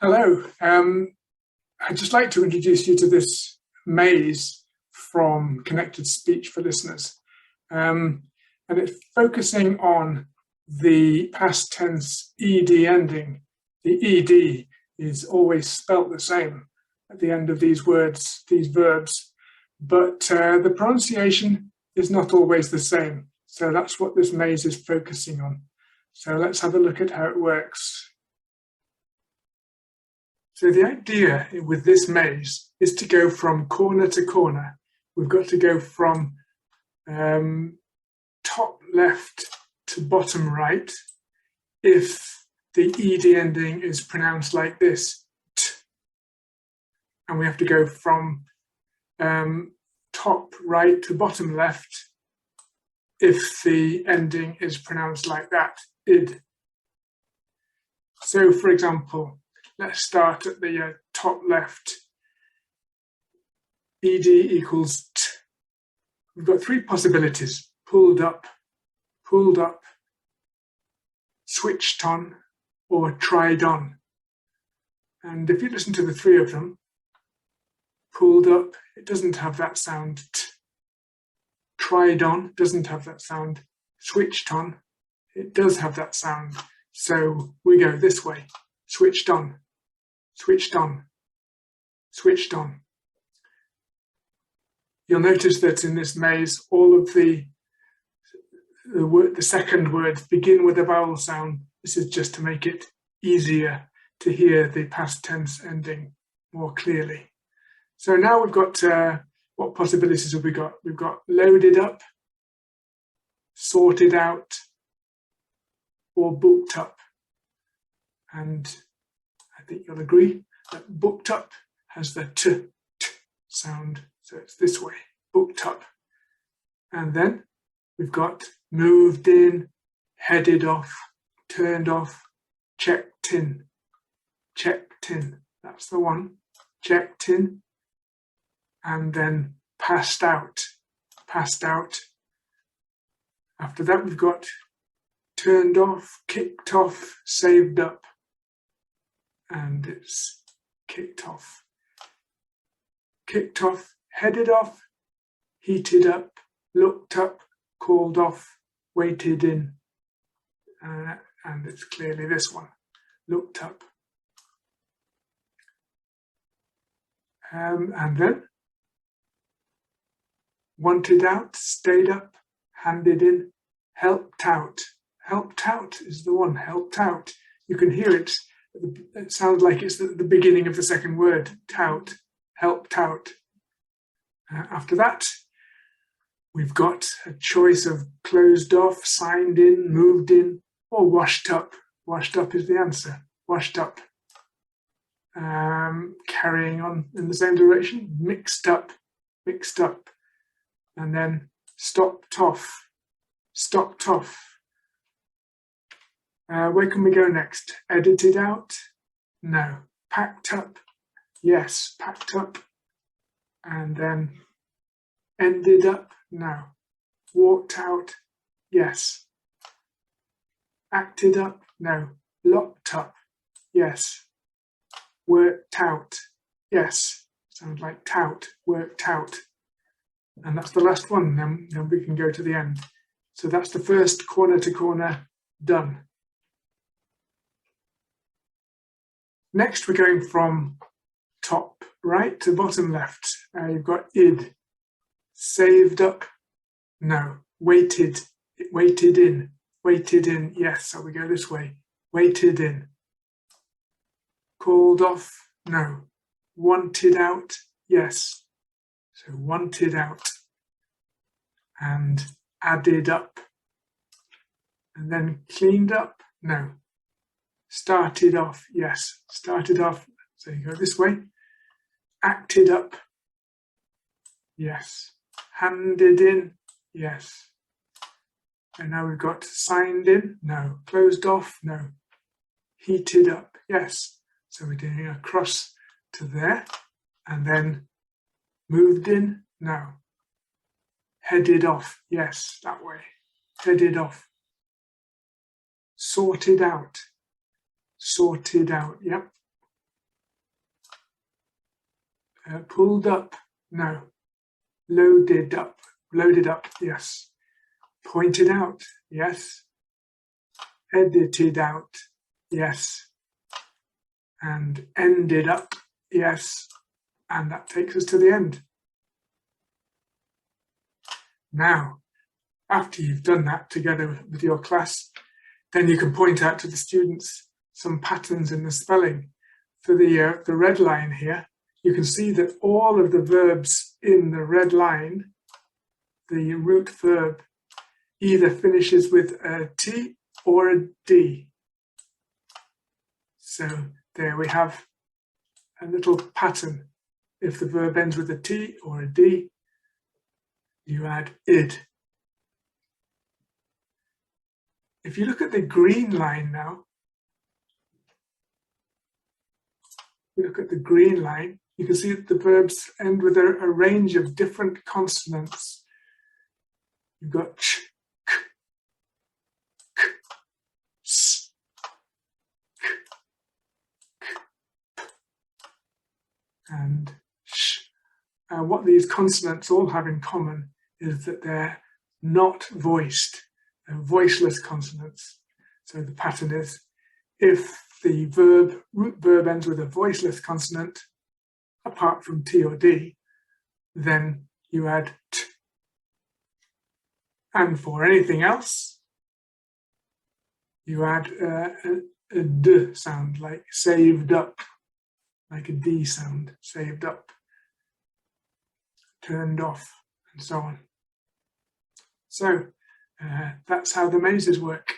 Hello. I'd just like to introduce you to this maze from Connected Speech for Listeners. And it's focusing on the past tense ed ending. The ed is always spelt the same at the end of these words, these verbs, but the pronunciation is not always the same. So that's what this maze is focusing on. So let's have a look at how it works. So the idea with this maze is to go from corner to corner. We've got to go from top left to bottom right if the ed ending is pronounced like this, t. And we have to go from top right to bottom left if the ending is pronounced like that, id. So for example, let's start at the top left. ed equals t. We've got three possibilities: pulled up, switched on, or tried on. And if you listen to the three of them, pulled up, it doesn't have that sound, t. Tried on doesn't have that sound. Switched on, it does have that sound. So we go this way: switched on, switched on, switched on. You'll notice that in this maze, all of the second words begin with a vowel sound. This is just to make it easier to hear the past tense ending more clearly. So now we've got, what possibilities have we got? We've got loaded up, sorted out, or booked up. And I think you'll agree that booked up has the t sound, so it's this way, booked up. And then we've got moved in, headed off, turned off, checked in, that's the one, checked in. And then passed out. After that we've got turned off, kicked off, saved up. And it's kicked off, headed off, heated up, looked up, called off, waited in. And it's clearly this one, looked up. And then wanted out, stayed up, handed in, helped out. Helped out is the one, helped out. You can hear it. It sounds like it's the beginning of the second word, tout, helped out. After that, we've got a choice of closed off, signed in, moved in, or washed up. Washed up is the answer, washed up. Carrying on in the same direction, mixed up. And then stopped off. Where can we go next? Edited out? No. Packed up? Yes, packed up. And then ended up? No. Walked out? Yes. Acted up? No. Locked up? Yes. Worked out? Yes. Sounds like tout, worked out. And that's the last one, then we can go to the end. So that's the first corner to corner done. Next, we're going from top right to bottom left. You've got id, saved up, no, waited in, yes, so we go this way, waited in. Called off, no, wanted out, yes, so wanted out. And added up, and then cleaned up, no. Started off, yes, started off, so you go this way. Acted up, yes. Handed in, yes. And now we've got signed in, no. Closed off, no. Heated up, yes. So we're doing a cross to there. And then moved in, no. Headed off, yes, that way. Headed off. Sorted out, yep. pulled up, no, loaded up, yes. Pointed out, yes. Edited out, yes. And ended up, yes. And that takes us to the end. Now, after you've done that together with your class, then you can point out to the students some patterns in the spelling. For the red line here, you can see that all of the verbs in the red line, the root verb, either finishes with a T or a D. So there we have a little pattern. If the verb ends with a T or a D, you add id. If you look at the green line now, you look at the green line, you can see that the verbs end with a range of different consonants. You've got ch, k, k, s, k, k, p, and sh. What these consonants all have in common is that they're not voiced. They're voiceless consonants. So the pattern is, if the root verb ends with a voiceless consonant, apart from T or D, then you add T. And for anything else, you add a D sound, like saved up, like a D sound, saved up, turned off, and so on. So that's how the mazes work.